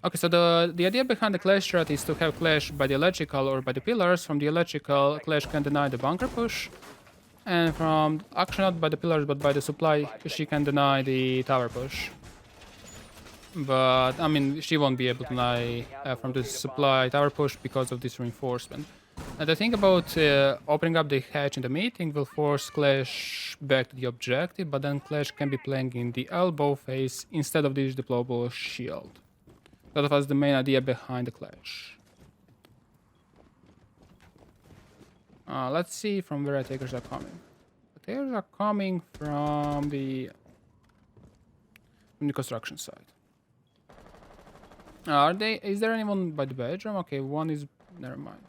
Okay, so the idea behind the Clash strat is to have Clash by the electrical or by the pillars. From the electrical, Clash can deny the bunker push. And from, actually not by the pillars, but by the supply, she can deny the tower push. But, I mean, she won't be able to deny from the supply tower push because of this reinforcement. And the thing about opening up the hatch in the meeting will force Clash back to the objective, but then Clash can be playing in the elbow phase instead of this deployable shield. That was the main idea behind the Clash. Let's see from where attackers are coming. Attackers are coming from the construction site. Are they? Is there anyone by the bedroom? Okay, one is. Never mind.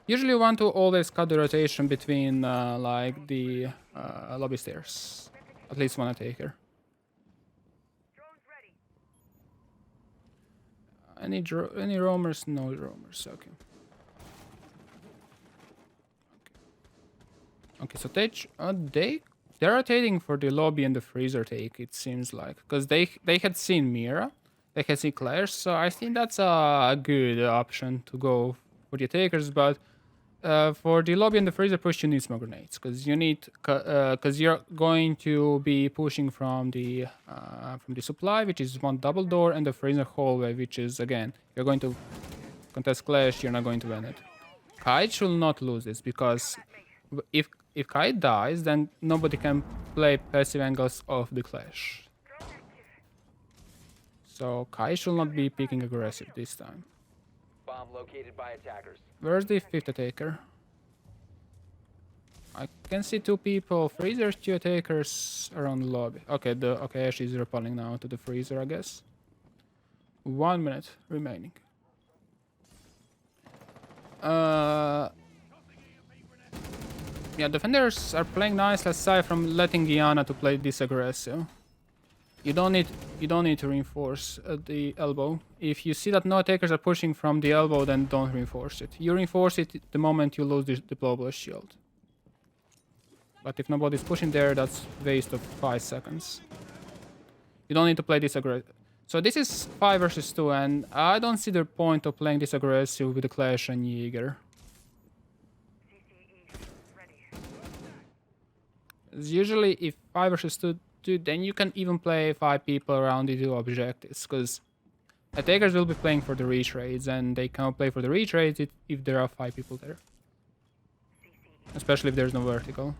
Usually, you want to always cut the rotation between like the lobby stairs. At least one attacker. Any roamers? No roamers. Okay. Okay, so they're rotating for the lobby and the freezer take. It seems like because they had seen Mira. They can see Clash, so I think that's a good option to go for the attackers. But for the lobby and the freezer push, you need smoke grenades because you're going to be pushing from the supply, which is one double door, and the freezer hallway, which is again you're going to contest Clash. You're not going to win it. Kite should not lose this because if Kite dies, then nobody can play passive angles of the Clash. So Kai should not be picking aggressive this time. Bomb located by attackers. Where's the fifth attacker? I can see two people. Freezers, two attackers around the lobby. Okay, Ash is repelling now to the freezer, I guess. 1 minute remaining. Yeah, defenders are playing nice aside from letting Gianna to play this aggressive. You don't need to reinforce the elbow. If you see that no attackers are pushing from the elbow, then don't reinforce it. You reinforce it the moment you lose the deployable shield. But if nobody's pushing there, that's waste of 5 seconds. You don't need to play this aggressive. So this is 5 versus 2, and I don't see the point of playing this aggressive with the Clash and Jaeger. Usually, if 5 versus 2, then you can even play 5 people around the 2 objectives, because attackers will be playing for the retrades, and they can't play for the retrades if there are 5 people there. Especially if there's no vertical.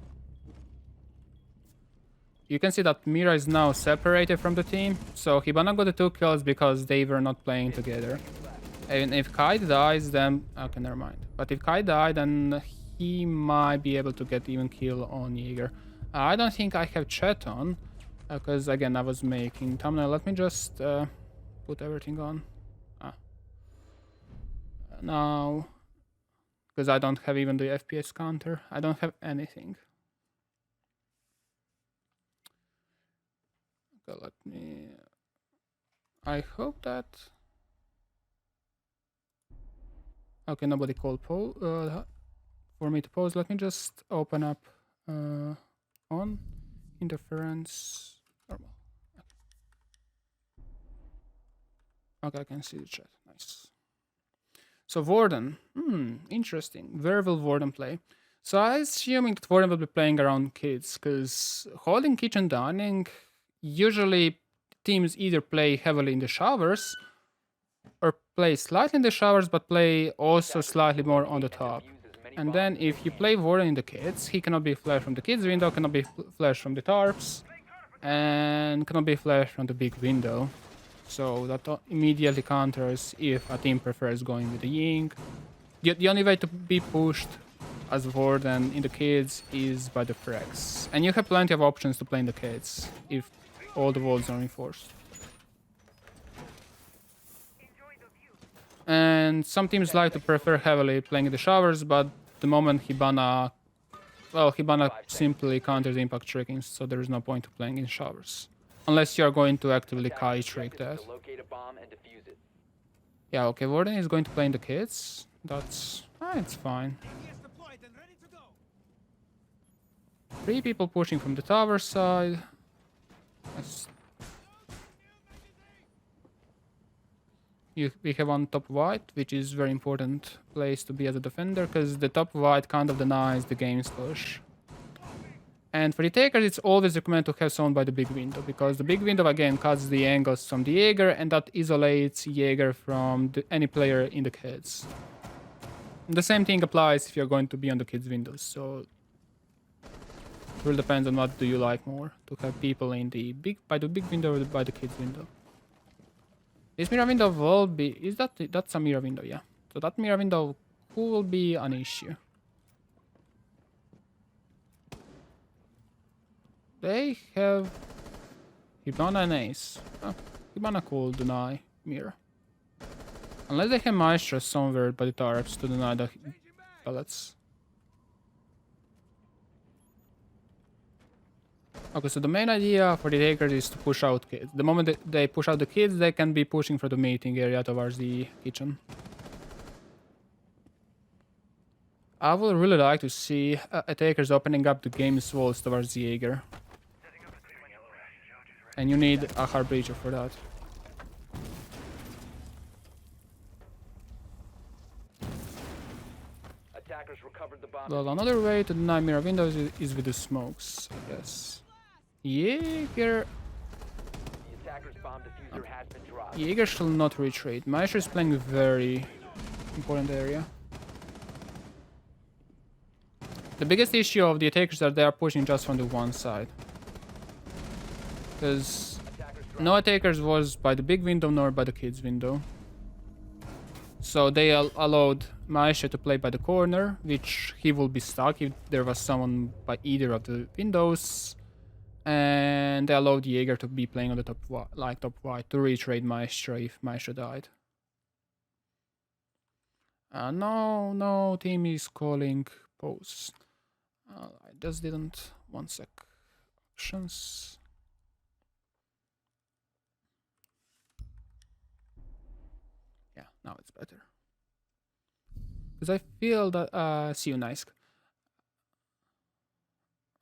You can see that Mira is now separated from the team, so Hibana got the 2 kills because they were not playing together. And if Kai dies, then... okay, never mind. But if Kai died, then he might be able to get even kill on Jaeger. I don't think I have chat on, because again, I was making thumbnail. Let me just put everything on. Now, because I don't have even the FPS counter. I don't have anything. Okay, let me... I hope that... okay, nobody called for me to pause. Let me just open up on interference. Normal. Okay, I can see the chat. Nice. So Warden. Interesting. Where will Warden play? So I'm assuming that Warden will be playing around kids, because holding kitchen dining, usually teams either play heavily in the showers or play slightly in the showers, but play also slightly more on the top. And then if you play Warden in the kids, he cannot be flashed from the kids window, cannot be flashed from the tarps, and cannot be flashed from the big window. So that immediately counters if a team prefers going with the Ying. The only way to be pushed as Warden in the kids is by the frags. And you have plenty of options to play in the kids if all the walls are reinforced. And some teams like to prefer heavily playing in the showers, but the moment Hibana... well, Hibana simply counters the impact tricking, so there is no point to playing in showers. Unless you are going to actively Kai trick that. Yeah, okay, Warden is going to play in the kids. That's... it's fine. 3 people pushing from the tower side. We have on top white, which is very important place to be as a defender, because the top white kind of denies the game's push. And for the takers, it's always recommended to have someone by the big window, because the big window again cuts the angles from the Jaeger, and that isolates Jaeger from any player in the kids. The same thing applies if you're going to be on the kids' windows. So it really depends on what do you like more, to have people in the by the big window or by the kids' window. This mirror window will be... That's a mirror window, yeah. So that mirror window will be an issue. They have Hibana and Ace. Oh, Hibana could deny mirror. Unless they have Maestro somewhere by the tarps to deny the pellets. Okay, so the main idea for the takers is to push out kids. The moment they push out the kids, they can be pushing for the meeting area towards the kitchen. I would really like to see takers opening up the game's walls towards the Jaeger. And you need a hard breacher for that. Attackers recovered the bomb. Well, another way to deny mirror windows is with the smokes, I guess. Jaeger... The attacker's bomb diffuser has been dropped. Jaeger should not retreat. Maestro is playing a very important area. The biggest issue of the attackers is that they are pushing just from the one side. Because no attackers was by the big window nor by the kids window. So they allowed Maestro to play by the corner, which he will be stuck if there was someone by either of the windows. And they allowed Jaeger to be playing on the top white to retrade Maestro if Maestro died. No, team is calling pause. I just didn't. 1 sec. Options. Yeah, now it's better. Because I feel that. See you, nice.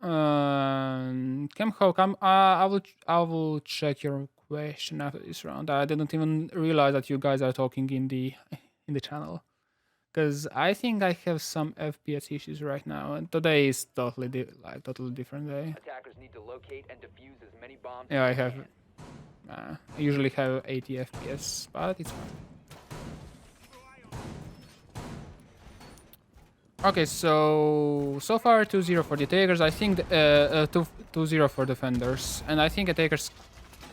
Kemho, I will check your question after this round. I didn't even realize that you guys are talking in the channel. Because I think I have some FPS issues right now, and today is totally different day. Attackers need to locate and defuse as many bombs. Yeah, I as they have. can. I usually have 80 FPS, but it's fine. Okay, so far 2-0 for the takers. I think 2-0 for defenders, and I think attackers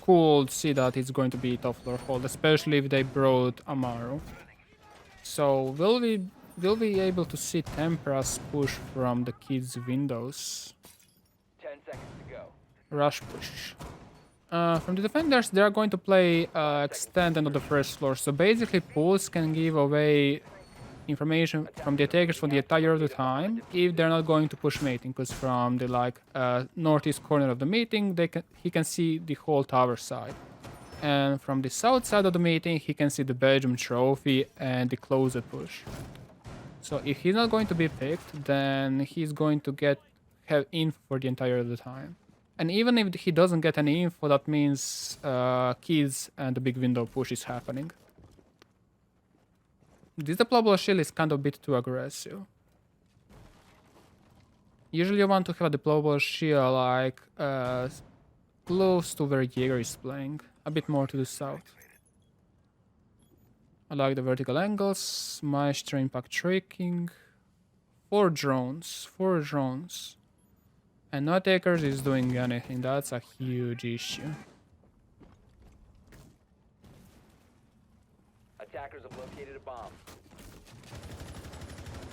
could see that it's going to be top floor hold, especially if they brought Amaru. So will we be able to see Tempra's push from the kids' windows? 10 seconds to go. Rush push. From the defenders, they are going to play extend on the first floor. So basically, pulls can give away information from the attackers for the entire of the time if they're not going to push mating. Because from the northeast corner of the meeting, he can see the whole tower side. And from the south side of the meeting, he can see the Belgium trophy and the closet push. So if he's not going to be picked, then he's going to have info for the entire of the time. And even if he doesn't get any info, that means kids and the big window push is happening. This deployable shield is kind of a bit too aggressive. Usually you want to have a deployable shield close to where Jaeger is playing. A bit more to the south. I like the vertical angles. Maestro impact tracking. 4 drones. And no attackers is doing anything. That's a huge issue. Attackers have located a bomb.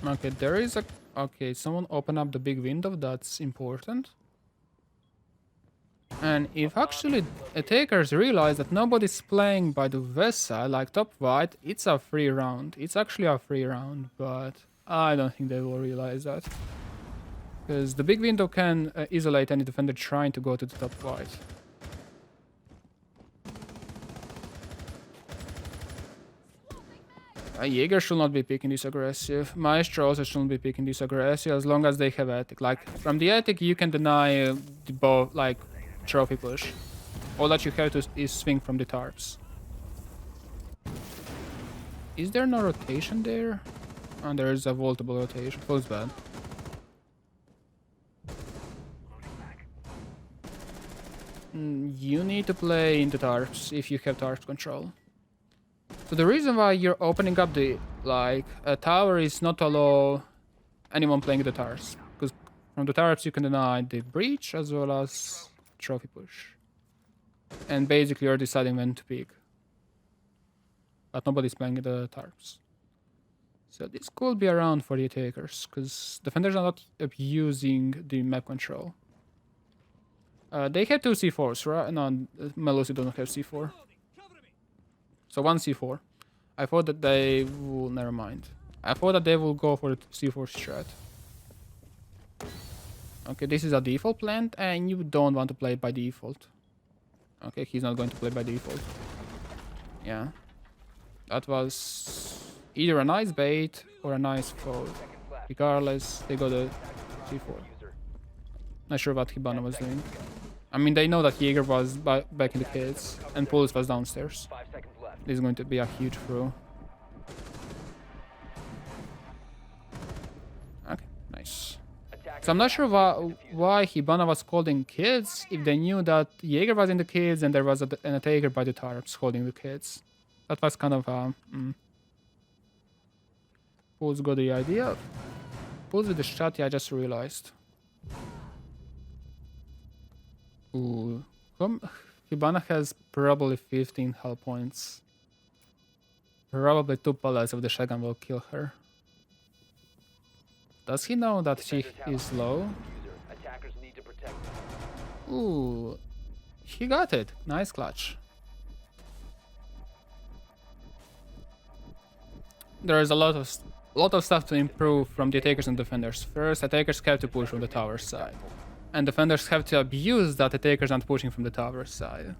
Okay, there is a... Okay, someone open up the big window. That's important. And if actually attackers realize that nobody's playing by the west side, like top white, it's a free round. It's actually a free round, but I don't think they will realize that. Because the big window can isolate any defender trying to go to the top white. Jaeger should not be picking this aggressive. Maestro also shouldn't be picking this aggressive as long as they have attic. Like, from the attic you can deny the bow, trophy push. All that you have to is swing from the tarps. Is there no rotation there? And there is a vaultable rotation. Feels bad. You need to play into tarps if you have tarps control. So the reason why you're opening up the a tower is not to allow anyone playing the tarps, because from the tarps you can deny the breach as well as trophy push, and basically you're deciding when to pick. But nobody's playing the tarps. So this could be around for the attackers, because defenders are not abusing the map control. They have 2 C4s, right? No, Melusi don't have C4. So 1 C4. I thought that they will... Never mind. I thought that they will go for the C4 strat. Okay, this is a default plant, and you don't want to play by default. Okay, he's not going to play by default. Yeah. That was either a nice bait or a nice fold. Regardless, they got a C4. Not sure what Hibana was doing. I mean, they know that Jaeger was back in the kids, and Pulse was downstairs. This is going to be a huge throw. Okay, nice. So I'm not sure why Hibana was holding kids if they knew that Jaeger was in the kids and there was an attacker by the tarps holding the kids. That was kind of Pulse got the idea. Pulse with the shot, yeah, I just realized. Ooh. Hibana has probably 15 health points. Probably 2 pellets of the shotgun will kill her. Does he know that she is low? Ooh. He got it. Nice clutch. There is a lot of stuff to improve from the attackers and defenders. First, attackers have to push from the tower side. And defenders have to abuse that attackers aren't pushing from the tower side.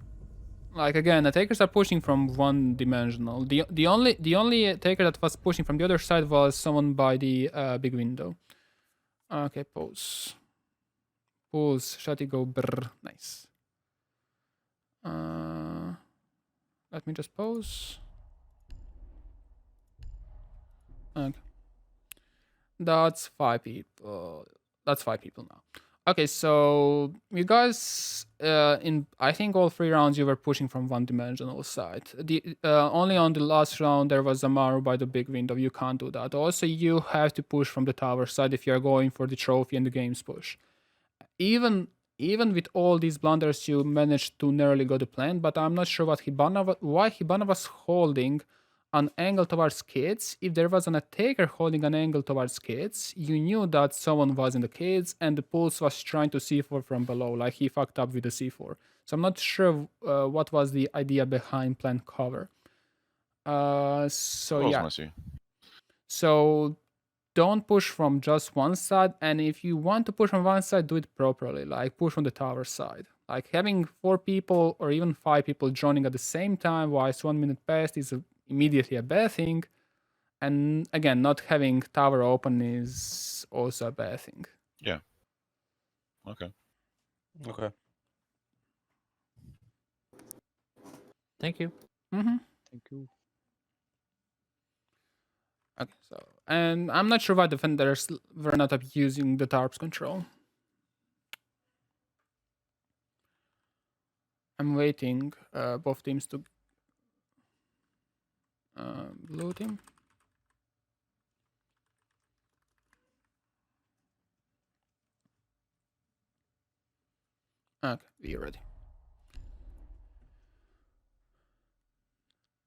Like again, attackers are pushing from one dimensional. The only attacker that was pushing from the other side was someone by the big window. Okay, pause. Pause. Shotty go brr. Nice. Let me just pause. Okay. That's 5 people. That's 5 people now. Okay, so you guys, in I think all 3 rounds you were pushing from one-dimensional side. Only on the last round there was Amaru by the big window. You can't do that. Also, you have to push from the tower side if you are going for the trophy and the game's push. Even with all these blunders, you managed to narrowly go the plan. But I'm not sure why Hibana was holding an angle towards kids. If there was an attacker holding an angle towards kids, you knew that someone was in the kids and the Pulse was trying to C4 from below, like he fucked up with the C4. So I'm not sure what was the idea behind plan cover. So yeah. So don't push from just one side, and if you want to push from one side, do it properly, like push on the tower side. Like having 4 people or even 5 people joining at the same time while 1 minute passed is immediately a bad thing, and again, not having tower open is also a bad thing. Yeah. Okay. Okay. Thank you. Thank you. Okay, so and I'm not sure why defenders were not abusing the tarps control. I'm waiting both teams to blue team. Okay, we're ready.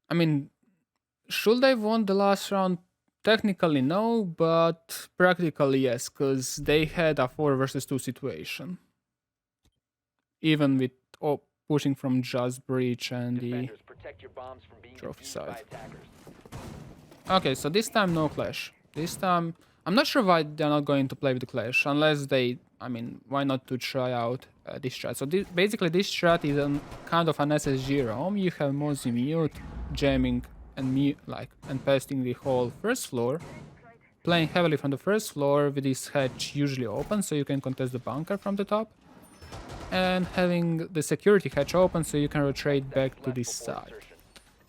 I mean, should they won the last round? Technically no, but practically yes, because they had a 4 versus 2 situation. Even with pushing from just breach and the trophy side. Okay, so this time no clash. This time, I'm not sure why they're not going to play with the clash, unless they, I mean, why not to try out this strat. So basically this strat is kind of an SSG roam. You have Mozi mute, jamming and pasting the whole first floor, playing heavily from the first floor with this hatch usually open so you can contest the bunker from the top, and having the security hatch open so you can rotate back to this side.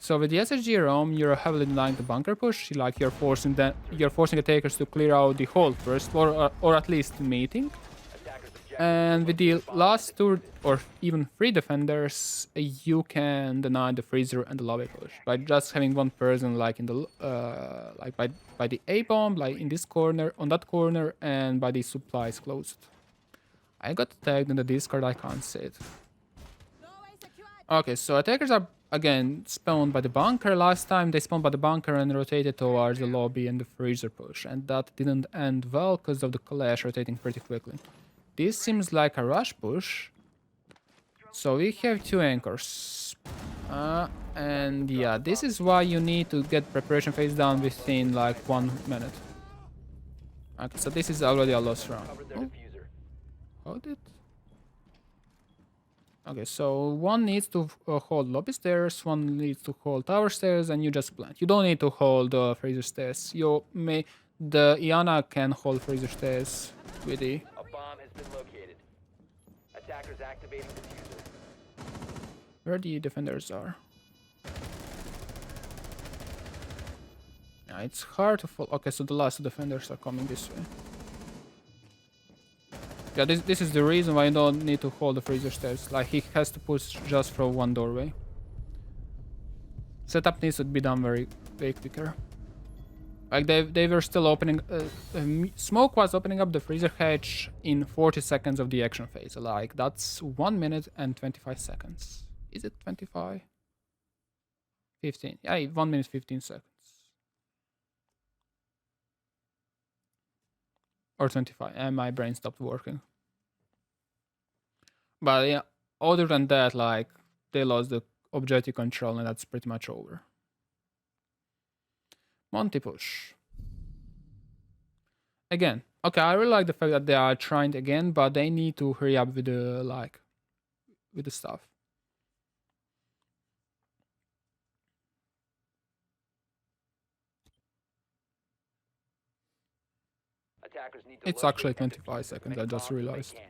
So with the SSG roam, you're heavily denying the bunker push. Like you're forcing the attackers to clear out the whole first floor, or at least the meeting. Attackers objective And with the located bomb last two or even three defenders, you can deny the freezer and the lobby push by just having one person like in the like by the A bomb, like in this corner, on that corner, and by the supplies closed. I got tagged in the Discord. I can't see it. Okay, so attackers are again spawned by the bunker. Last time they spawned by the bunker and rotated towards the lobby and the freezer push, and that didn't end well because of the clash rotating pretty quickly. This seems like a rush push. So we have two anchors. And yeah, this is why you need to get preparation phase done within like 1 minute. Okay, so this is already a lost round. covered their Oh, diffuser. hold it. Okay, so one needs to hold lobby stairs, one needs to hold tower stairs, and you just plant. You don't need to hold freezer stairs. The Iana can hold freezer stairs with the. A bomb has been located. Attackers activating diffuser. Where the defenders are. Yeah, it's hard to fall. Okay, so the last defenders are coming this way. Yeah, this is the reason why you don't need to hold the freezer stairs. Like, he has to push just from one doorway. Setup needs to be done way quicker. Like, they were still opening... Smoke was opening up the freezer hatch in 40 seconds of the action phase. Like, that's 1 minute and 25 seconds. Is it 25? 15. Yeah, 1 minute 15 seconds. Or 25, and my brain stopped working. But yeah, other than that, like, they lost the objective control, and that's pretty much over. Monty push. Again, okay, I really like the fact that they are trying again, but they need to hurry up with the stuff. Attackers need to It's locate actually and 25 defuse seconds, as I just many bombs as realized. they can.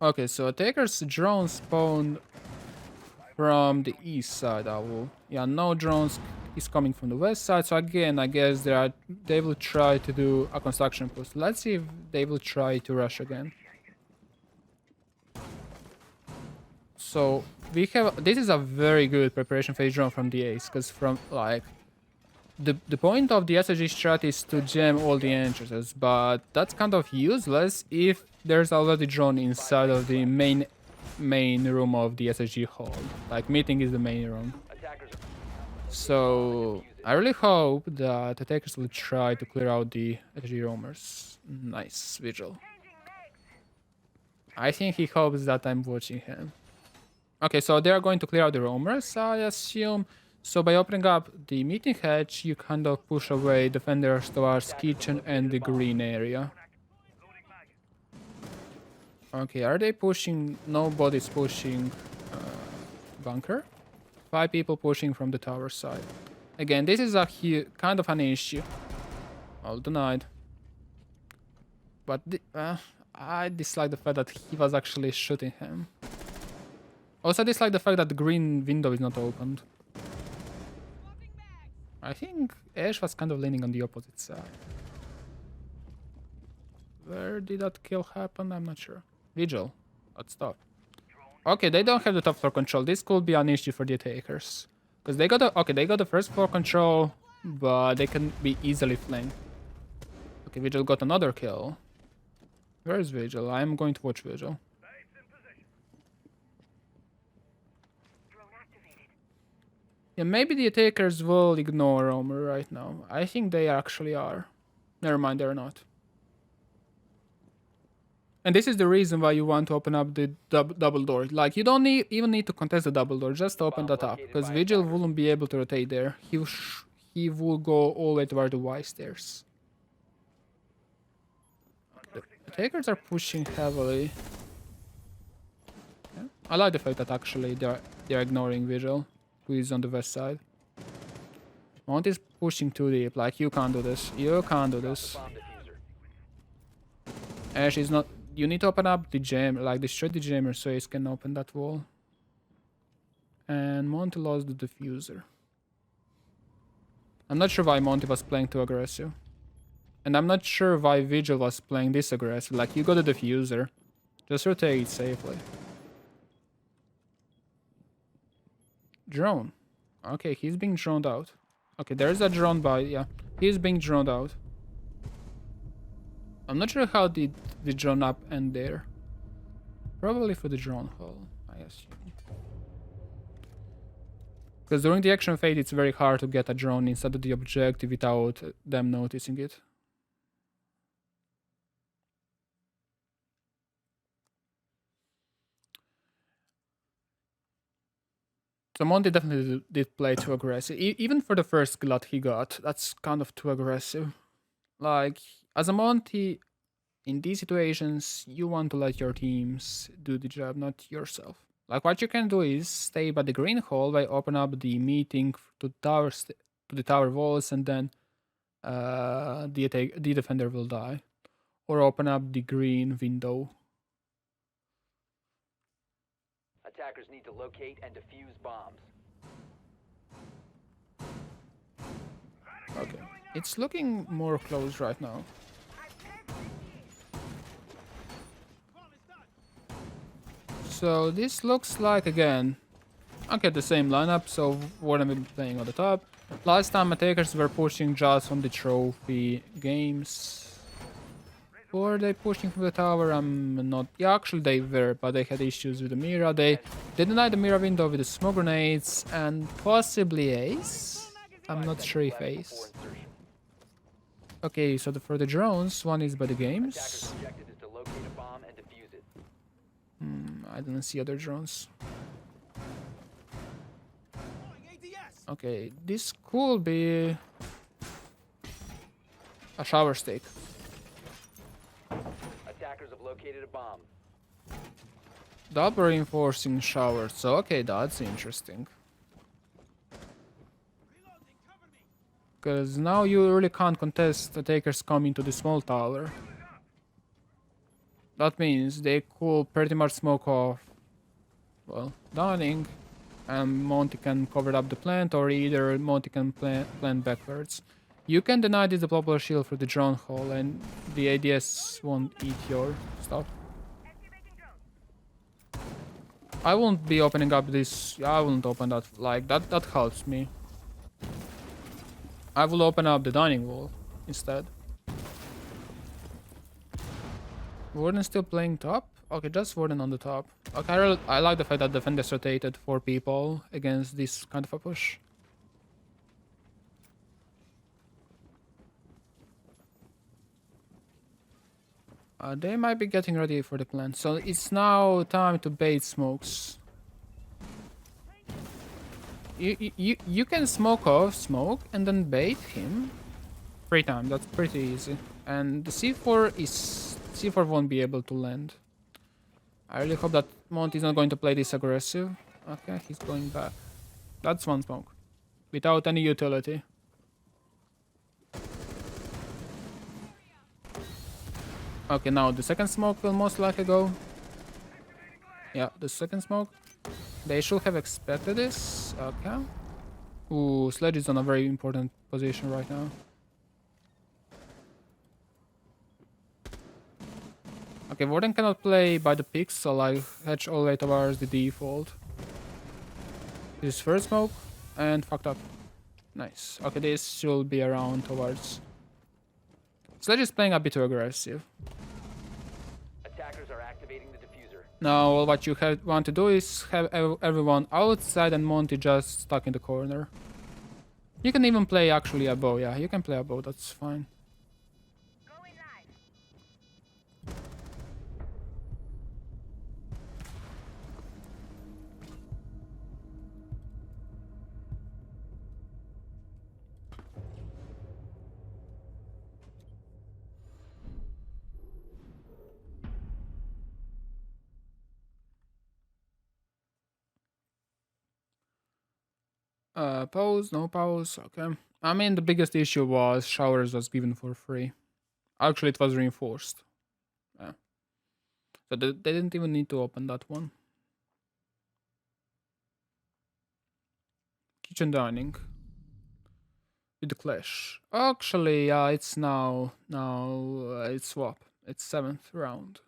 Okay, so attackers drone spawned from the east side. Yeah, no drones is coming from the west side. So again, I guess they will try to do a construction push. Let's see if they will try to rush again. So this is a very good preparation phase drone from the ace, because from like the point of the SSG strat is to jam all the entrances, but that's kind of useless if there's already drone inside of the main room of the SSG hall. Like, meeting is the main room. Attackers are So I really hope that attackers will try to clear out the SSG roamers. Nice vigil. I think he hopes that I'm watching him. Okay, so they are going to clear out the roamers, I assume. So by opening up the meeting hatch, you kind of push away defenders towards kitchen and the green area. Okay, are they pushing? Nobody's pushing bunker. 5 people pushing from the tower side. Again, this is a kind of an issue. All denied. But I dislike the fact that he was actually shooting him. Also, I dislike the fact that the green window is not opened. I think Ash was kind of leaning on the opposite side. Where did that kill happen? I'm not sure. Vigil. That's tough. Okay, they don't have the top floor control. This could be an issue for the attackers. Because they got the first floor control, but they can be easily flanked. Okay, Vigil got another kill. Where is Vigil? I'm going to watch Vigil. Yeah, maybe the attackers will ignore Roamer right now. I think they actually are. Never mind, they're not. And this is the reason why you want to open up the double door. Like, you don't even need to contest the double door, just open that up. Because Vigil wouldn't be able to rotate there. He will go all the way toward the Y stairs. The attackers are pushing heavily. Yeah. I like the fact that actually they're ignoring Vigil, who is on the west side. Mount is pushing too deep. Like, you can't do this. You can't do this. bomb diffuser. Ash is not... You need to open up the jammer, like destroy the jammer so Ace can open that wall. And Monty lost the diffuser. I'm not sure why Monty was playing too aggressive. And I'm not sure why Vigil was playing this aggressive. Like, you got a diffuser. Just rotate safely. Drone. Okay, he's being droned out. Okay, there's a drone by... Yeah, he's being droned out. I'm not sure how did the drone up end there. Probably for the drone hole, I assume. Because during the action phase, it's very hard to get a drone inside of the objective without them noticing it. So Monty definitely did play too aggressive. Even for the first kill that he got, that's kind of too aggressive. Like, as a Monty, in these situations, you want to let your teams do the job, not yourself. Like, what you can do is stay by the green hallway, open up the meeting to the tower walls, and then the defender will die. Or open up the green window. Attackers need to locate and defuse bombs. Okay. It's looking more close right now. So this looks like, again, okay, the same lineup, so Warden will be playing on the top. Last time attackers were pushing just from the trophy games. Were they pushing from the tower? I'm not... Yeah, actually they were, but they had issues with the Mira. They denied the Mira window with the smoke grenades and possibly Ace? I'm not sure if Ace. Okay, so for the drones, one is by the games. Attackers' objective is to locate a bomb and defuse it. I didn't see other drones. Okay, this could be a shower stick. Attackers have located a bomb. Double reinforcing shower. So okay, that's interesting. Because now you really can't contest attackers coming to the small tower. That means they could pretty much smoke off, well, Downing, and Monty can cover up the plant, or either Monty can plant backwards. You can deny this deployable shield for the drone hole, and the ADS won't eat your stuff. I won't be opening up this. I won't open that. Like that helps me. I will open up the dining wall instead. Warden still playing top? Okay, just Warden on the top. Okay, I like the fact that defenders rotated 4 people against this kind of a push. They might be getting ready for the plant, so it's now time to bait smokes. You can smoke off smoke and then bait him 3 times. That's pretty easy. And the C4 won't be able to land. I really hope that Monty's not going to play this aggressive. Okay, he's going back. That's 1 smoke. Without any utility. Okay, now the second smoke will most likely go. Yeah, the second smoke. They should have expected this. Okay. Ooh, Sledge is on a very important position right now. Okay, Warden cannot play by the picks, so I hedge all the way towards the default. This is first smoke, and fucked up. Nice. Okay, this should be around towards... Sledge is playing a bit too aggressive. Attackers are activating the diffuser. Now, what you want to do is have everyone outside and Monty just stuck in the corner. You can even play actually a bow, yeah, you can play a bow, that's fine. Pause, no pause, okay. I mean, the biggest issue was showers was given for free. Actually, it was reinforced. Yeah. So they didn't even need to open that one. kitchen dining. With the clash. Actually, it's now it's swap. It's 7th round.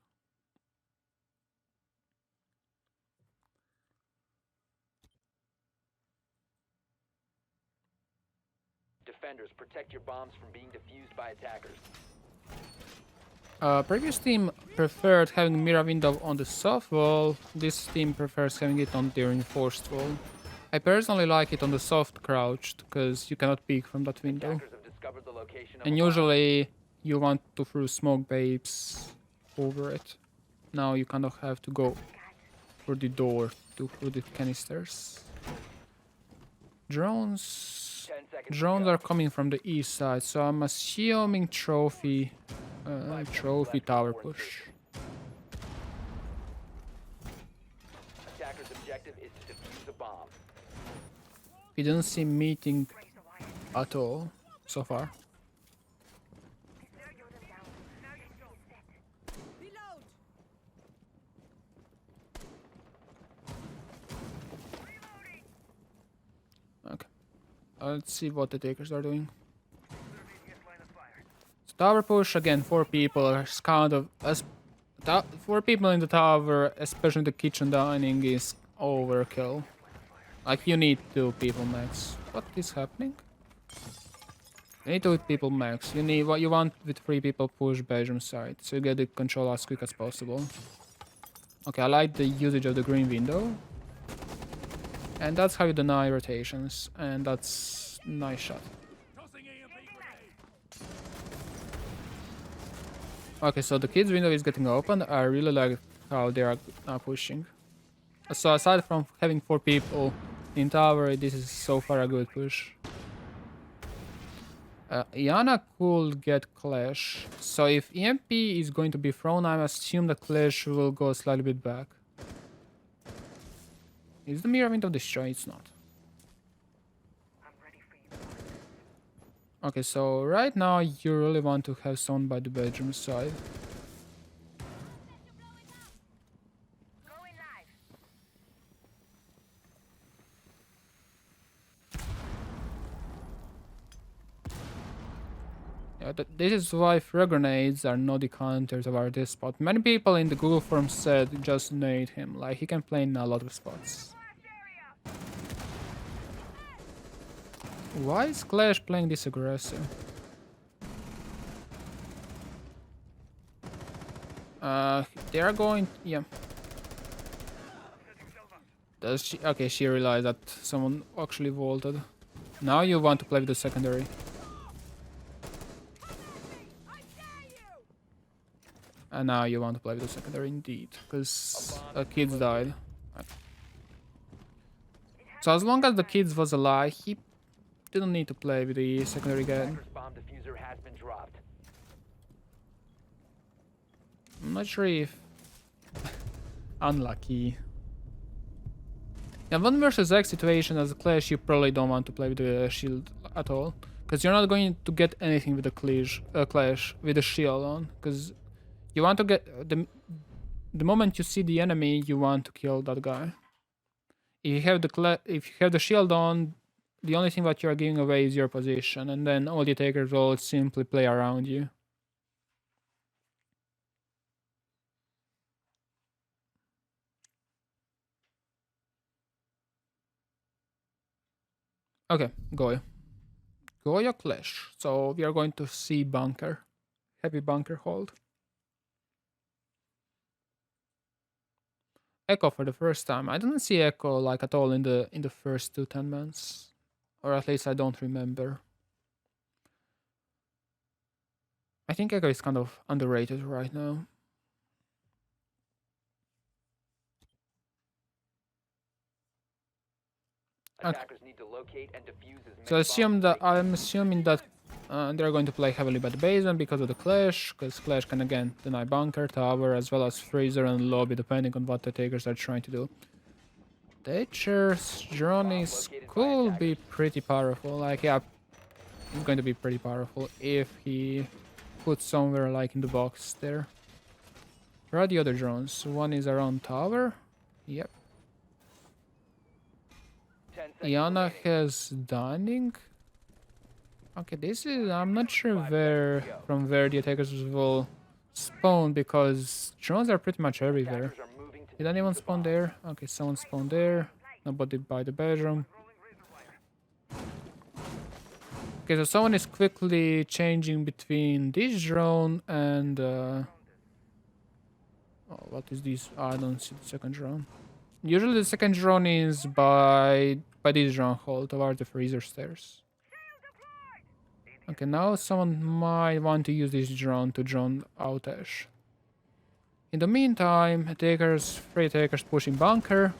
Defenders, protect your bombs from being defused by attackers. Previous team preferred having mirror window on the soft wall. This team prefers having it on the reinforced wall. I personally like it on the soft crouched because you cannot peek from that window. Attackers have discovered the location of And a bomb. usually you want to throw smoke babes over it. Now you kind of have to go for the door to through the canisters. Drones 10 seconds to drones go. are coming from the east side, so I'm assuming trophy tower push. Attacker's objective is to defuse a bomb. We don't see meeting at all so far. Okay. Let's see what the takers are doing. So tower push again, 4 people. It's kind of as 4 people in the tower, especially the kitchen dining, is overkill. Like you need 2 people max. What is happening? You need 2 people max. You need what you want with 3 people push bedroom side, so you get the control as quick as possible. Okay, I like the usage of the green window. And that's how you deny rotations, and that's nice shot. Okay, so the kids window is getting open. I really like how they are now pushing. So aside from having 4 people in tower, this is so far a good push. Iana could get clash. So if EMP is going to be thrown, I assume the clash will go slightly bit back. Is the mirror window destroyed? It's not. Okay, so right now you really want to have someone by the bedroom side. Yeah, this is why frag grenades are not the counters of our this spot. Many people in the Google forums said just nade him, like he can play in a lot of spots. Why is Clash playing this aggressive? They are going, yeah. Does she? Okay, she realized that someone actually vaulted. Now you want to play with the secondary. And now you want to play with the secondary indeed, because kids died. So as long as the kids was alive, he didn't need to play with the secondary again. Attacker's bomb diffuser has been dropped. I'm not sure if... Unlucky. Yeah, 1 versus X situation as a Clash, you probably don't want to play with the shield at all. Because you're not going to get anything with the Clash with the shield on. Because you want to get... The moment you see the enemy, you want to kill that guy. If you have the shield on, the only thing that you are giving away is your position, and then all the takers will simply play around you. Okay, Goya. Goya Clash. So we are going to see bunker. Heavy bunker hold. Echo for the first time. I didn't see Echo like at all in the first 2 10-mans. Or at least I don't remember. I think Echo is kind of underrated right now. Attackers need to locate and defuse as many So assume bombs that as I'm assuming that they're going to play heavily by the basement because of the Clash, because Clash can again deny bunker, tower, as well as freezer and lobby, depending on what the takers are trying to do. Thatcher's drone is could be pretty powerful. Like, yeah, it's going to be pretty powerful if he puts somewhere like in the box there. Where are the other drones? One is around tower. Yep. 10 Iana has dining. Okay, this is I'm not sure where from where the attackers will spawn because drones are pretty much everywhere. Attackers are moving to Did anyone defuse the spawn bomb. there? Okay, someone spawned there. Nobody by the bedroom. Okay, so someone is quickly changing between this drone and oh, what is this? I don't see the second drone. Usually the second drone is by this drone hole towards the freezer stairs. Okay, now someone might want to use this drone to drone out Ash. In the meantime, three attackers pushing bunker.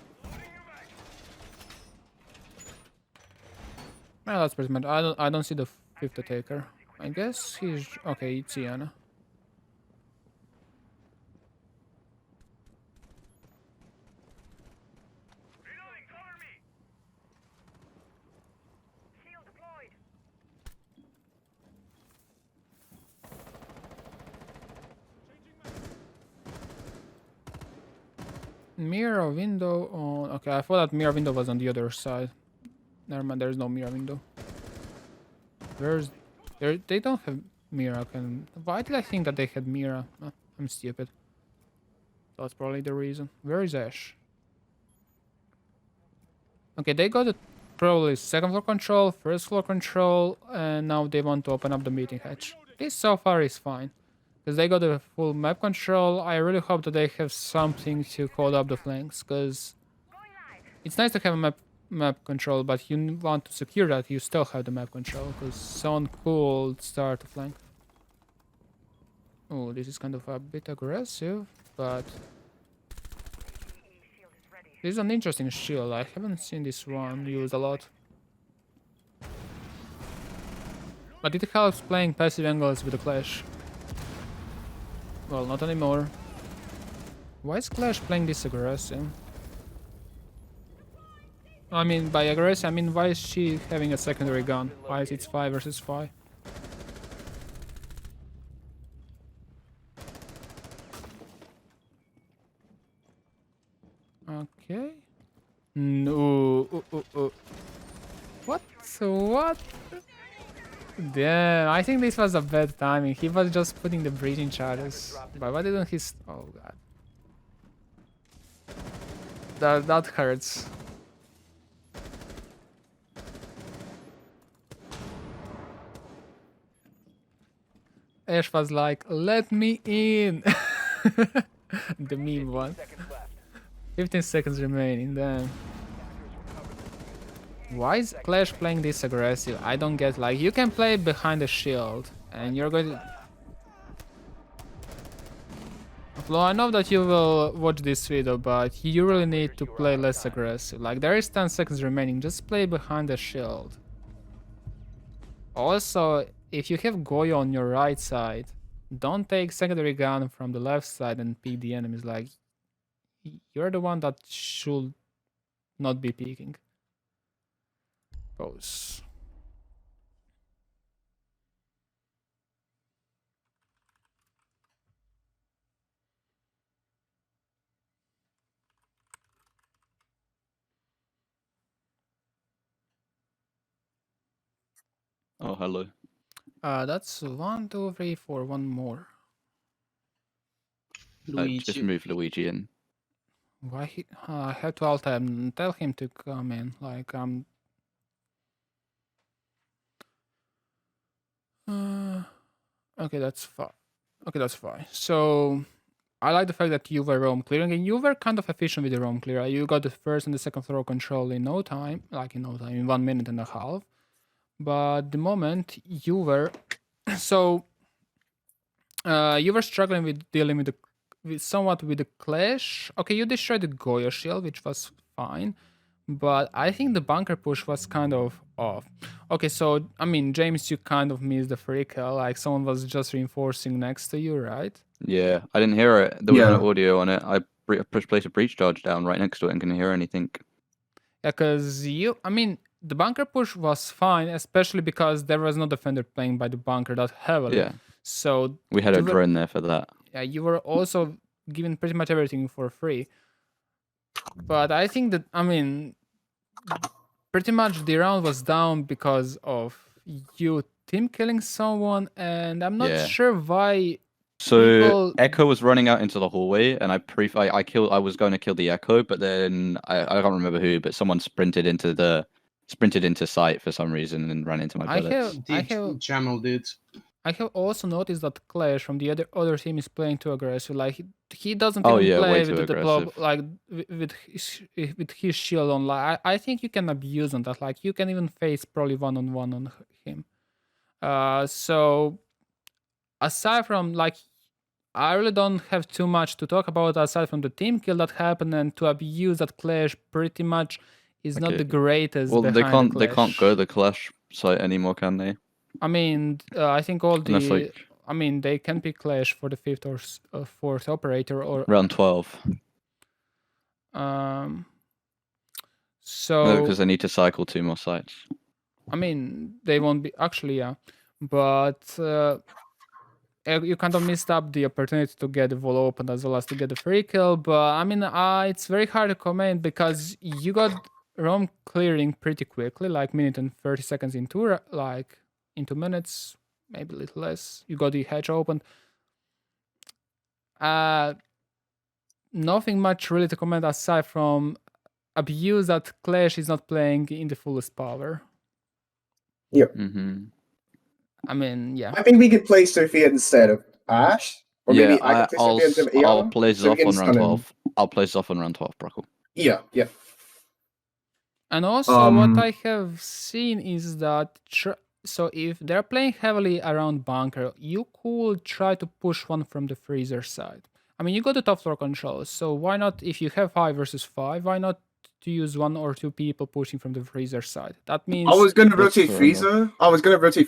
Well, that's pretty much. I don't see the fifth attacker. I guess he's okay. It's Iana. Mirror window on. Okay, I thought that mirror window was on the other side. Never mind, there's no mirror window. Where's there? They don't have mirror. Why did I think that they had mirror? Oh, I'm stupid. That's probably the reason. Where is Ash? Okay, they got the probably second floor control, first floor control, and now they want to open up the meeting hatch. This so far is fine. Because they got the full map control. I really hope that they have something to hold up the flanks, because it's nice to have a map control, but you want to secure that you still have the map control, because someone could start to flank. Oh, this is kind of a bit aggressive, but this is an interesting shield. I haven't seen this one used a lot. But it helps playing passive angles with the Clash. Well, not anymore. Why is Clash playing this aggressive? I mean, by aggressive, I mean, why is she having a secondary gun? Why is it 5 versus 5? Okay. No. What? What? Damn, I think this was a bad timing. He was just putting the breaching charges. But why didn't he... Oh, God. That hurts. Ash was like, let me in! The meme one. 15 seconds left. 15 seconds remaining, damn. Why is Clash playing this aggressive? I don't get, like, you can play behind the shield, and you're going to... Flo, I know that you will watch this video, but you really need to play less aggressive. Like, there is 10 seconds remaining, just play behind the shield. Also, if you have Goyo on your right side, don't take secondary gun from the left side and pick the enemies. Like, you're the one that should not be peeking. Pose. Oh, hello. That's 1, 2, 3, 4. One more. Just move Luigi in. Why he? I have to alt tab and tell him to come in. Like Okay, that's fine. Okay, that's fine. So I like the fact that you were roam clearing, and you were kind of efficient with the roam clear. You got the first and the second floor control in no time, in 1 minute and a half. But the moment you were, so you were struggling with dealing with somewhat with the Clash. Okay, you destroyed the Goyo shield, which was fine. But I think the bunker push was kind of off. Okay, so, I mean, James, you kind of missed the free kill. Like, someone was just reinforcing next to you, right? Yeah, I didn't hear it. There was no audio on it. I placed a breach charge down right next to it and couldn't hear anything. Yeah, because the bunker push was fine, especially because there was no defender playing by the bunker that heavily. Yeah. So We had a drone there for that. Yeah, you were also given pretty much everything for free. But I think that, pretty much the round was down because of you team killing someone, and I'm not Yeah. sure why. So People- Echo was running out into the hallway, and I was going to kill the Echo, but then I can't remember who, but someone sprinted into sight for some reason and ran into my I bullets. have Channel dudes. I have also noticed that Clash from the other team is playing too aggressive. Like he doesn't Oh, even yeah, way play too with the blob, aggressive. like with his shield on. Like I think you can abuse on that. Like you can even face probably one-on-one on him. So aside from like, I really don't have too much to talk about aside from the team kill that happened, and to abuse that Clash pretty much is not Okay. the greatest. Well, behind they can't go the Clash site anymore, can they? I mean, I think all And that's the. like I mean, they can pick Clash for the fifth or fourth operator, or round 12. um. No, So because they need to cycle 2 more sites. I mean, they won't be actually, yeah, but you kind of missed up the opportunity to get the wall open as well as to get the free kill. But I mean, it's very hard to comment because you got roam clearing pretty quickly, like minute and 30 seconds into like in 2 minutes, maybe a little less. You got the hatch open. Nothing much really to comment aside from abuse that Clash is not playing in the fullest power. Mm-hmm. I mean, yeah. I think we could play Sophia instead of Ash. Or Yeah, maybe I could play Sophia instead of Eon. I'll play so we Zoff can on round stun him. 12. I'll play Zoff on round 12, Brockle. Yeah. And also, what I have seen is that so if they're playing heavily around bunker, you could try to push one from the freezer side. I mean, you got the top floor controls, so why not? If you have 5 versus 5, why not to use 1 or 2 people pushing from the freezer side? That means I was going to That's rotate fair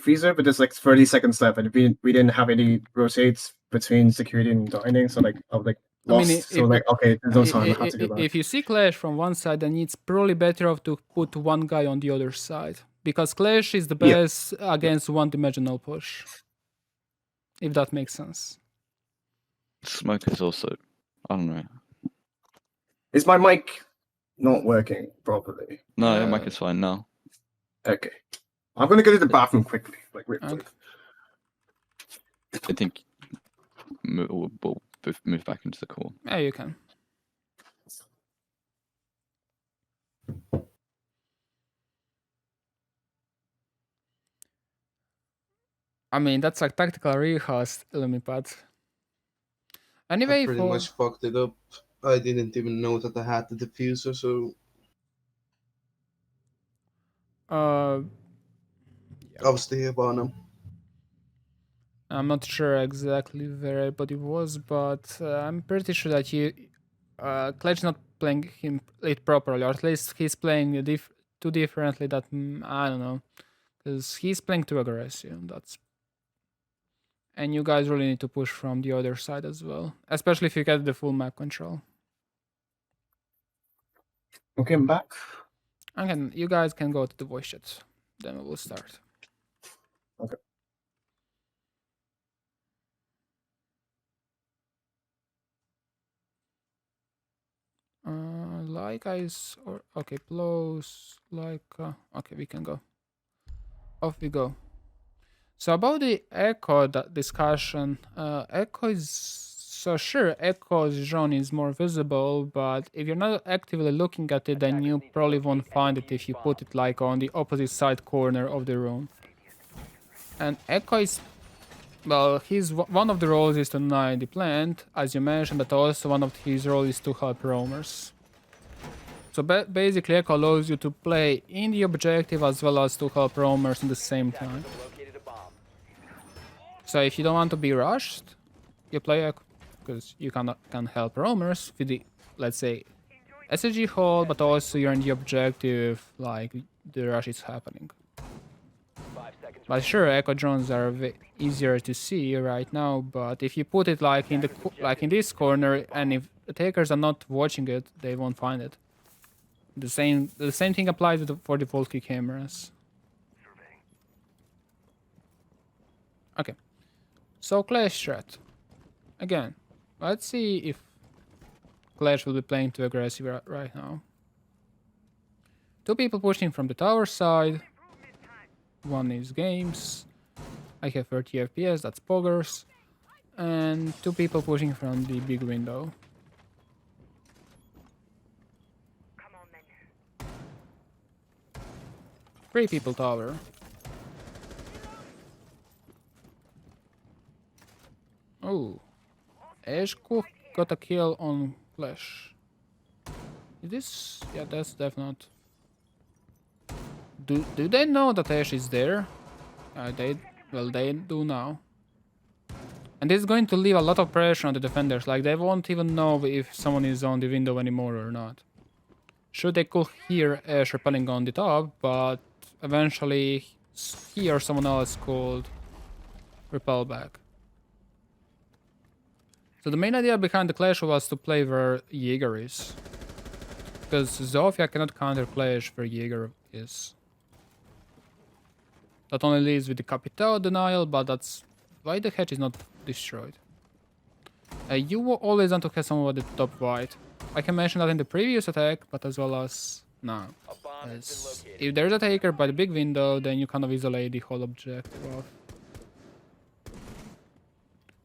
Freezer. but there's like 30 seconds left, and we didn't have any rotates between security and dining, so like I was like I mean, lost. So like okay, there's no time. I have to do that. if you see Clash from one side, then it's probably better off to put one guy on the other side, because Clash is the best against one-dimensional push. If that makes sense. Smoke is also, I don't know. Is my mic not working properly? No, your mic is fine now. Okay, I'm gonna go to the bathroom quickly. Like wait, Okay. I think we'll move back into the call. Yeah, you can. I mean, that's a tactical rehost, Lumipad. Anyway, I pretty much fucked it up. I didn't even know that I had the diffuser, so I was the Hibana. I'm not sure exactly where everybody was, but I'm pretty sure that Kledge not playing it properly, or at least he's playing too differently. That I don't know, because he's playing too aggressive. And you guys really need to push from the other side as well, especially if you get the full map control. Okay, I'm back. And you guys can go to the voice chat. Then we will start. Okay. Like okay, close, like, okay, we can go. Off we go. So about the echo discussion, echo is, so sure, echo's drone is more visible, but if you're not actively looking at it, then you probably won't find it if you put it like on the opposite side corner of the room. And echo is, well, one of the roles is to deny the plant, as you mentioned, but also one of his roles is to help roamers. So basically, Echo allows you to play in the objective as well as to help roamers at the same time. So if you don't want to be rushed, you play Echo, because you can help roamers with the, let's say, SSG hold, but also you're in the objective, like the rush is happening. But sure, Echo drones are easier to see right now, but if you put it like in this corner, and if attackers are not watching it, they won't find it. The same thing applies for the Volky cameras. Okay, so Clash threat. Again, let's see if Clash will be playing too aggressive right now. Two people pushing from the tower side. One is games. I have 30 FPS, that's poggers. And two people pushing from the big window. Three people tower. Oh. Eshko got a kill on Flash. Is this? Yeah, that's definitely. Do they know that Ash is there? They do now. And this is going to leave a lot of pressure on the defenders. Like they won't even know if someone is on the window anymore or not. Sure, they could hear Ash rappelling on the top, but eventually he or someone else could repel back. So the main idea behind the clash was to play where Jaeger is. Because Zofia cannot counter clash where Jaeger is. That only leaves with the Capital denial, but that's why the hatch is not destroyed. You will always want to have someone at the top right. I can mention that in the previous attack, but as well as now. A bomb has been As located. if there's a taker by the big window, then you kind of isolate the whole objective off.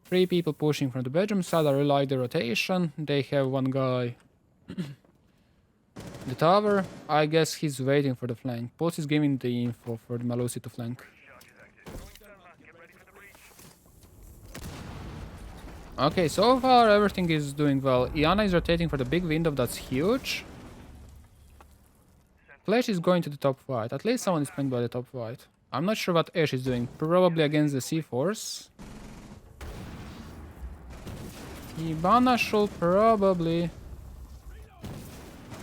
Three people pushing from the bedroom side. I really like the rotation. They have one guy. The tower, I guess he's waiting for the flank. Pulse is giving the info for the Malusi to flank. Okay, so far everything is doing well. Iana is rotating for the big window, that's huge. Flash is going to the top right. At least someone is playing by the top right. I'm not sure what Ash is doing. Probably against the C-Force. Ibana should probably...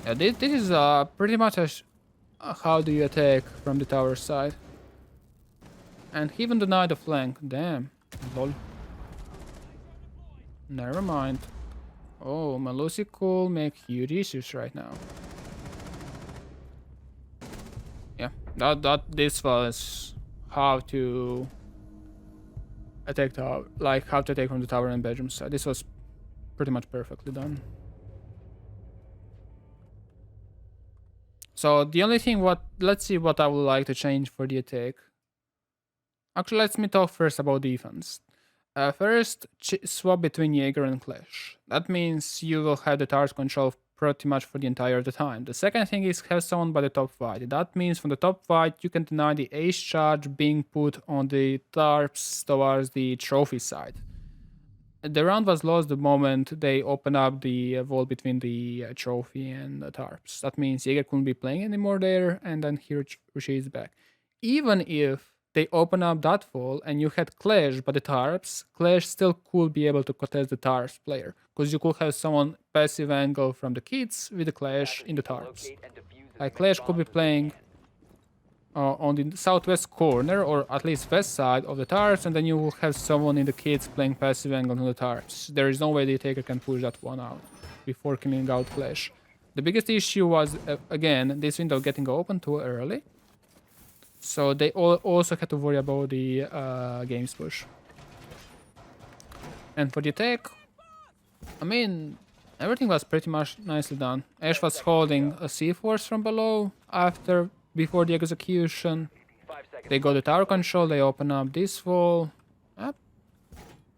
Yeah, this is pretty much how do you attack from the tower side. And he even denied the flank. Damn. Lol. Never mind. Oh, Malusi could make huge issues right now. Yeah, this was how to attack tower, like how to attack from the tower and bedroom side. This was pretty much perfectly done. So the only thing let's see what I would like to change for the attack. Actually, let me talk first about defense. First, swap between Jaeger and Clash. That means you will have the tower's control pretty much for the entire time. The second thing is have someone by the top right. That means from the top right you can deny the ace charge being put on the tarps towards the trophy side. The round was lost the moment they opened up the wall between the trophy and the tarps. That means Jaeger couldn't be playing anymore there, and then he retreats back. Even if they open up that wall and you had Clash by the tarps, Clash still could be able to contest the tarps player, because you could have someone passive angle from the kids with the Clash in the tarps. Locate and defuse as Like many Clash could be bombs as playing you can. on the southwest corner, or at least west side of the tarps, and then you will have someone in the kids playing passive angle on the tarps. There is no way the taker can push that one out before killing out Clash. The biggest issue was, again, this window getting open too early. So they also had to worry about the games push. And for the attack, I mean, everything was pretty much nicely done. Ash was holding a C-Force from below before the execution. 5 seconds. They got the tower control, they open up this wall. I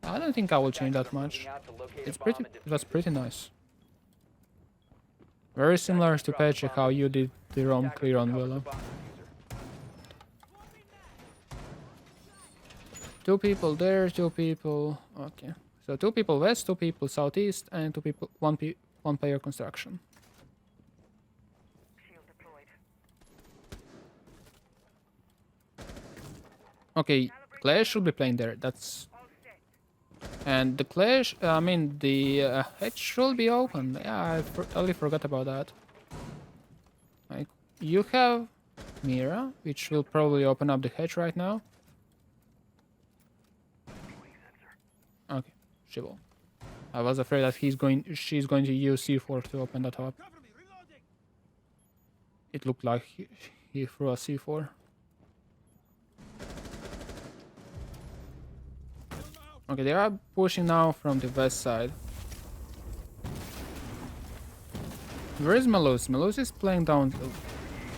don't think I will change that much. Moving out to locate It a bomb and was defuse it. pretty nice. Very similar to Patrick, how you did the roam Attackers clear on recovered the Willow. bomb diffuser. Two people there, two people. Okay, so two people west, two people southeast, and one player construction. Okay, Clash should be playing there. And the Clash. I mean, the hatch should be open. Yeah, I totally forgot about that. Like, you have Mira, which will probably open up the hatch right now. Okay, she will. I was afraid that she's going to use C4 to open that up. It looked like he threw a C4. Okay, they are pushing now from the west side. Where is Malus? Malus is playing down.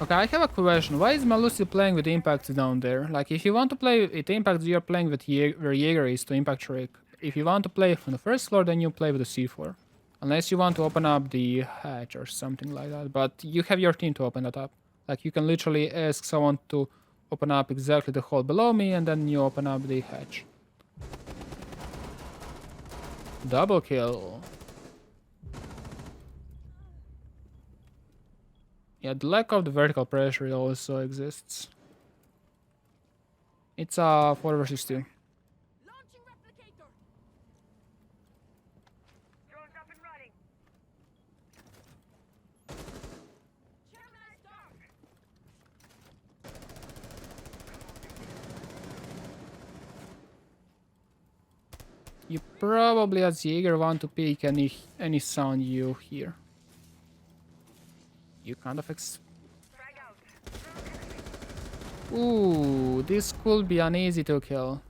Okay, I have a question. Why is Malusi playing with impacts down there? Like, if you want to play with impacts, you're playing with where Jaeger is to impact trick. If you want to play from the first floor, then you play with the C4. Unless you want to open up the hatch or something like that. But you have your team to open that up. Like, you can literally ask someone to open up exactly the hole below me, and then you open up the hatch. Double kill. Yeah, the lack of the vertical pressure also exists. It's a 4 versus 2. Launching replicator. Drones up and running. Chairman dark. You probably as Jaeger want to pick any sound you hear. You kind of Frag out. Ooh, this could be an easy to kill.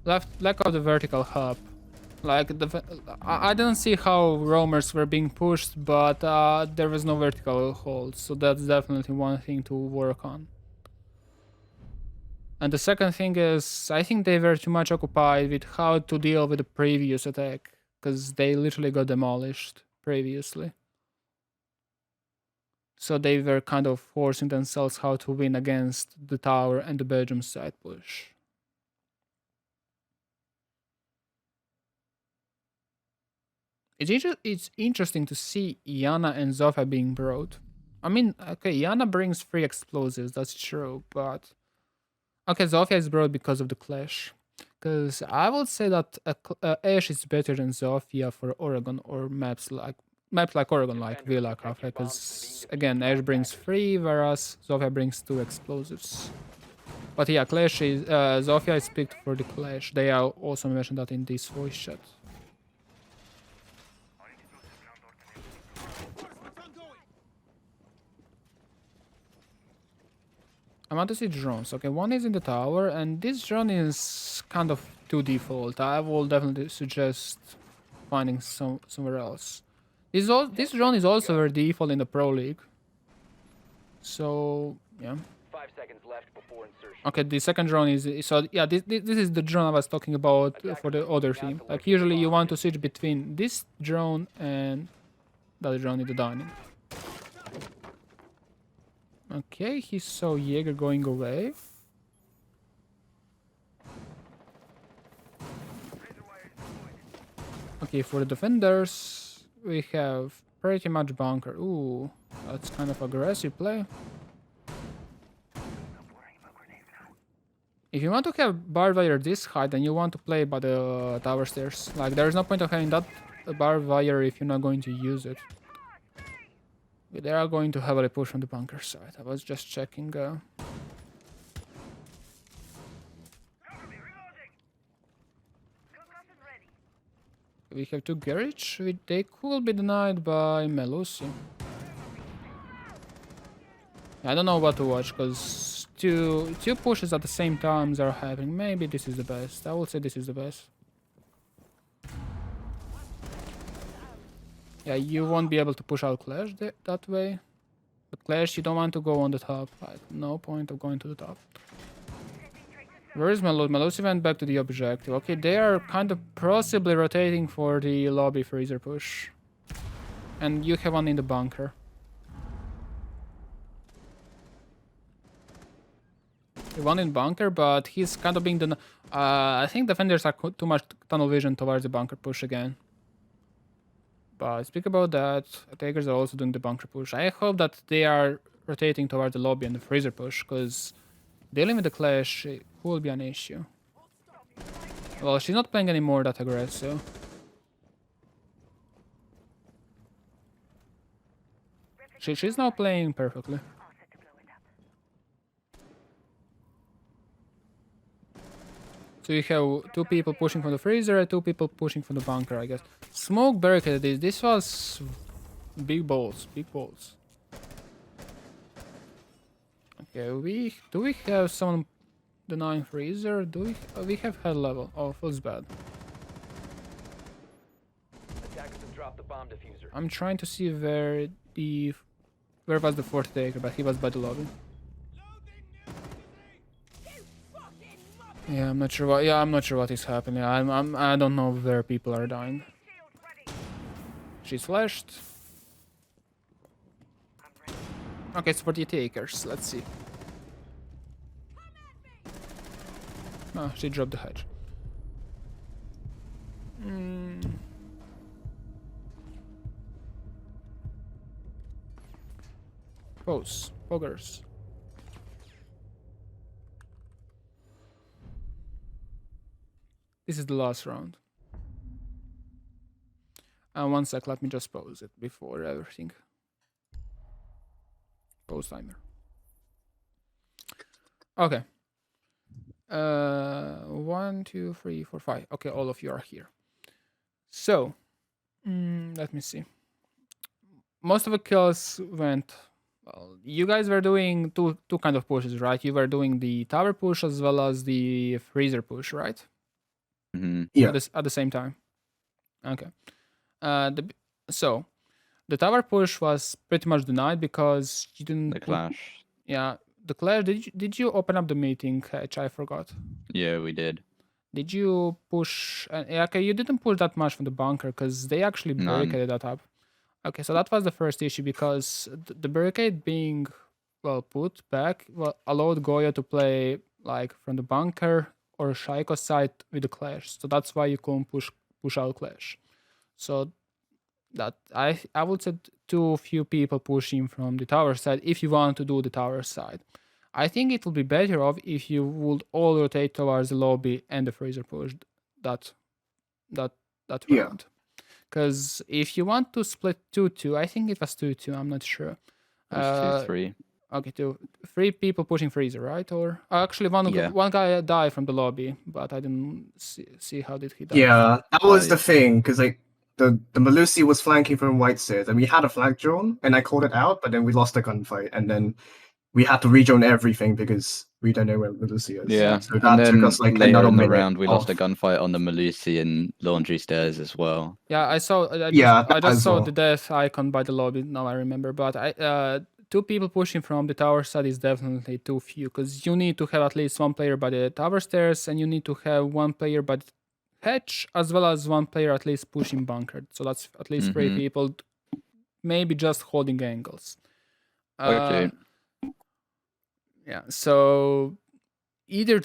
Lack of the vertical hub. Like I didn't see how roamers were being pushed, but there was no vertical hold, so that's definitely one thing to work on. And the second thing is, I think they were too much occupied with how to deal with the previous attack, because they literally got demolished previously. So they were kind of forcing themselves how to win against the tower and the Belgium side push. It's interesting to see Yana and Zofia being brought. I mean, okay, Yana brings 3 explosives, that's true, but... Okay, Zofia is brought because of the clash. Because I would say that Ash is better than Zofia for Oregon or maps like Oregon, like Villa Cafe. Because again, Ash brings 3, whereas Zofia brings 2 explosives. But yeah, Clash is Zofia is picked for the Clash. They are also mentioned that in this voice chat. I want to see drones. Okay, one is in the tower, and this drone is kind of too default. I will definitely suggest finding somewhere else. This drone is also very default in the Pro League. So yeah. 5 seconds left before insertion. Okay, the second drone is so yeah. This is the drone I was talking about for the other team. Like usually you want to switch between this drone and the other drone in the dining. Okay, he saw Jaeger going away. Okay, for the defenders, we have pretty much bunker. Ooh, that's kind of aggressive play. If you want to have barbed wire this high, then you want to play by the tower stairs. Like, there's no point of having that barbed wire if you're not going to use it. They are going to heavily push on the bunker side. I was just checking. We have 2 garage. They could be denied by Melusi. I don't know what to watch because two pushes at the same time are happening. Maybe this is the best. I would say this is the best. Yeah, you won't be able to push out Clash that way. But Clash, you don't want to go on the top. Like, no point of going to the top. Where is Melusi? Melusi went back to the objective. Okay, they are kind of possibly rotating for the lobby freezer push. And you have one in the bunker. One in bunker, but he's kind of being the... I think defenders are too much tunnel vision towards the bunker push again. But speak about that, attackers are also doing the bunker push. I hope that they are rotating towards the lobby and the freezer push, because dealing with the Clash will be an issue. Well, she's not playing anymore that aggressive. She's now playing perfectly. So you have 2 people pushing from the freezer and 2 people pushing from the bunker, I guess. Smoke barricaded. This was big balls, big balls. Okay, do we have someone denying freezer? Do we have head level? Oh, feels bad. Attackers have dropped the bomb bomb diffuser. I'm trying to see where was the fourth taker, but he was by the lobby. Yeah, I'm not sure what. Yeah, I'm not sure what is happening. I don't know where people are dying. Shield ready. She's flashed. Okay, it's for the takers. Let's see. Oh, she dropped the hedge. Pose. Poggers. This is the last round. One sec, let me just pause it before everything. Pause timer. Okay. 1, 2, 3, 4, 5. Okay, all of you are here. So, let me see. Most of the kills went. Well, you guys were doing two kind of pushes, right? You were doing the tower push as well as the freezer push, right? Hmm. Yeah. At the same time. Okay. So the tower push was pretty much denied because you didn't. The clash. Yeah, the clash. Did you open up the meeting hatch? I forgot. Yeah, we did. Did you push? Yeah, okay, you didn't push that much from the bunker because they actually None. barricaded that up. Okay, so that was the first issue because the barricade being put back allowed Goya to play like from the bunker or Shaiko side with the clash. So that's why you couldn't push out clash. So that I would say too few people pushing from the tower side if you want to do the tower side. I think it would be better off if you would all rotate towards the lobby and the freezer push that Yeah. round. Because if you want to split 2-2, I think it was 2-2, I'm not sure. It was 2-3. Okay, 3 people pushing freezer, right? Or actually Yeah. one guy died from the lobby, but I didn't see how did he die. Yeah, that was the Right. thing, because like the Melusi was flanking from white stairs, and we had a flag drone, and I called it out, but then we lost the gunfight, and then we had to rejoin everything because we don't know where Melusi is. Yeah, so and that then took us like later another in the minute round, we lost a off. gunfight on the Malusi and Laundry Stairs as well. Yeah, I saw. I Yeah, just as saw well. the death icon by the lobby. Now I remember, but 2 people pushing from the tower side is definitely too few because you need to have at least 1 player by the tower stairs, and you need to have 1 player by the hatch as well as 1 player at least pushing bunker. So that's at least 3 Mhm. people, maybe just holding angles. Okay. Yeah. So either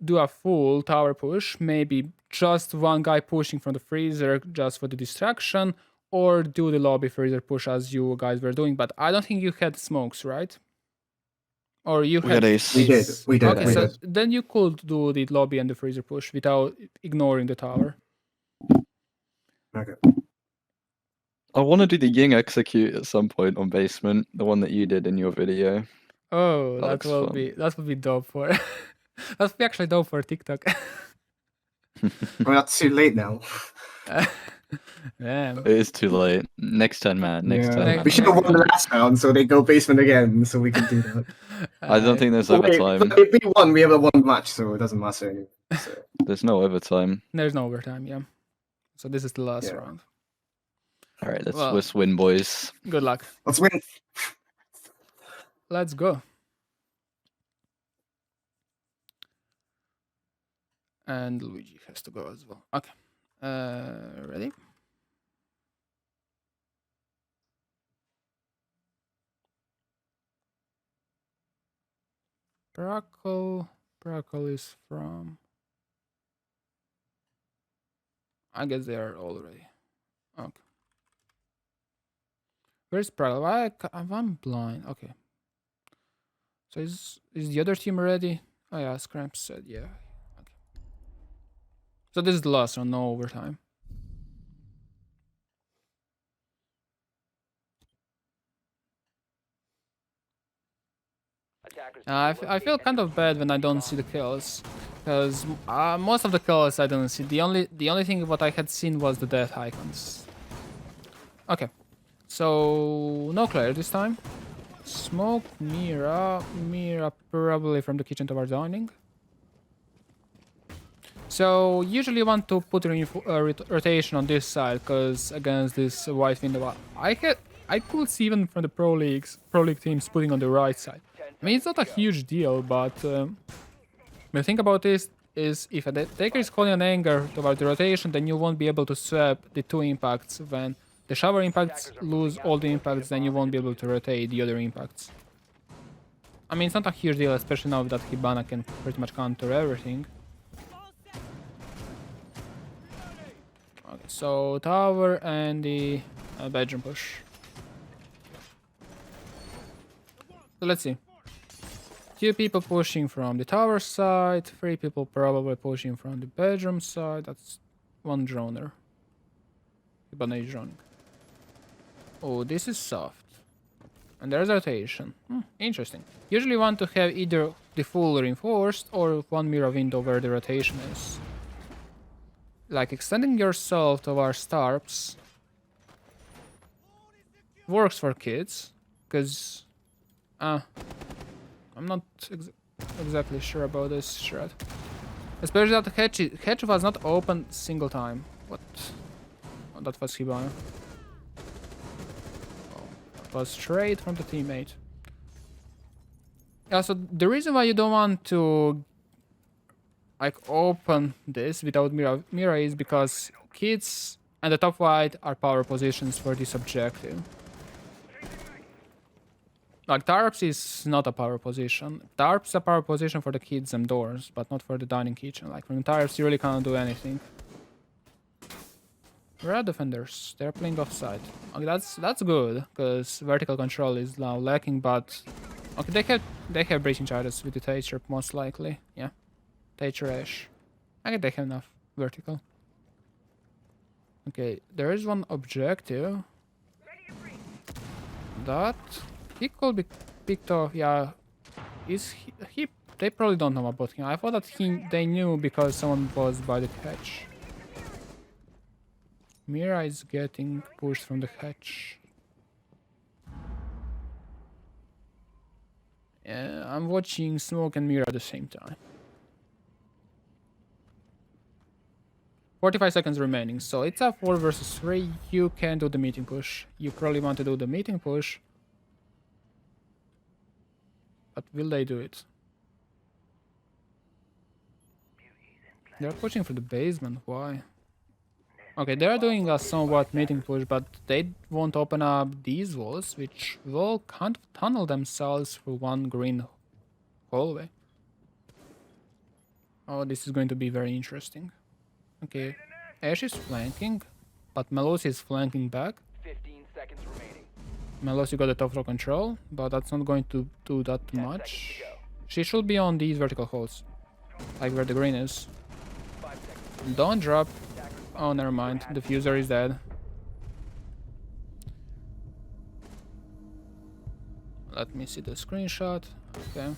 do a full tower push, maybe just 1 guy pushing from the freezer just for the distraction, or do the lobby freezer push as you guys were doing. But I don't think you had smokes, right? Or you We had ace. We did. We did. Okay, we so did. then you could do the lobby and the freezer push without ignoring the tower. Okay. I want to do the Ying execute at some point on basement, the one that you did in your video. Oh, That looks fun. that will be dope for that would be actually dope for TikTok. Well, that's too late now. Damn. It is too late. Next turn, man. Next turn, Next- man. We should have won the last round, so they go basement again, so we can do that. I don't think there's But wait, overtime. if we won, we have a 1 match, so it doesn't matter anymore. So. There's no overtime. There's no overtime, yeah. So this is the last Yeah. round. All right, Well- let's win, boys. Good luck. Let's win. Let's go. And Luigi has to go as well. Okay. Ready? Brackle is from. I guess they are already. Okay. Where's Brackle? I'm blind. Okay. So is the other team ready? Oh yeah, Scramp said yeah. Okay. So this is the last one, no overtime. Attackers. I feel kind of bad when I don't see the kills, because most of the kills I don't see. The only thing what I had seen was the death icons. Okay, so no Claire this time. Smoke Mira probably from the kitchen towards dining. So usually you want to put rotation on this side, because against this white window, I could see even from the pro league teams putting on the right side. I mean, it's not a huge deal, but the thing about this is if a taker is calling an anger toward the rotation, then you won't be able to swap the two impacts. When the shower impacts lose all the impacts, then you won't be able to rotate the other impacts. I mean, it's not a huge deal, especially now that Hibana can pretty much counter everything. Okay, so tower and the bedroom push. So let's see. 2 people pushing from the tower side, 3 people probably pushing from the bedroom side. That's 1 droner. Hibana is droning. Oh, this is soft. And there's rotation. Interesting. Usually you want to have either the full reinforced or 1 mirror window where the rotation is. Like extending yourself towards tarps works for kids, because I'm not exactly sure about this strat. Especially that the hatch was not open single time. What? Oh, that was Hibana. Oh, that was straight from the teammate. Yeah, so the reason why you don't want to like open this without mirror is because kids and the top white are power positions for this objective. Like tarps is not a power position. Tarps a power position for the kids and doors, but not for the dining kitchen. Like from the tarps you really can't do anything. Red defenders, they're playing offside. Okay, that's good, because vertical control is now lacking, but okay, they have breaching charges with the Thatcher most likely. Yeah. Thatcher Ash. I think they have enough vertical. Okay, there is 1 objective. That he could be picked off. Yeah, is he? They probably don't know about him. I thought that they knew because someone was by the hatch. Mira is getting pushed from the hatch. Yeah, I'm watching Smoke and Mira at the same time. 45 seconds remaining, so it's a 4 versus 3. You can do the meeting push. You probably want to do the meeting push. But will they do it? They're pushing for the basement, why? Okay, they're doing a somewhat meeting push, but they won't open up these walls, which will kind of tunnel themselves through 1 green hallway. Oh, this is going to be very interesting. Okay, Ash is flanking, but Melosi is flanking back. 15 seconds remaining. Melosi got the top row control, but that's not going to do that 10 much. seconds to go. She should be on these vertical holes, like where the green is. 5 seconds. Don't drop. Attackers Oh, never mind. The fuser is dead. Let me see the screenshot. Okay.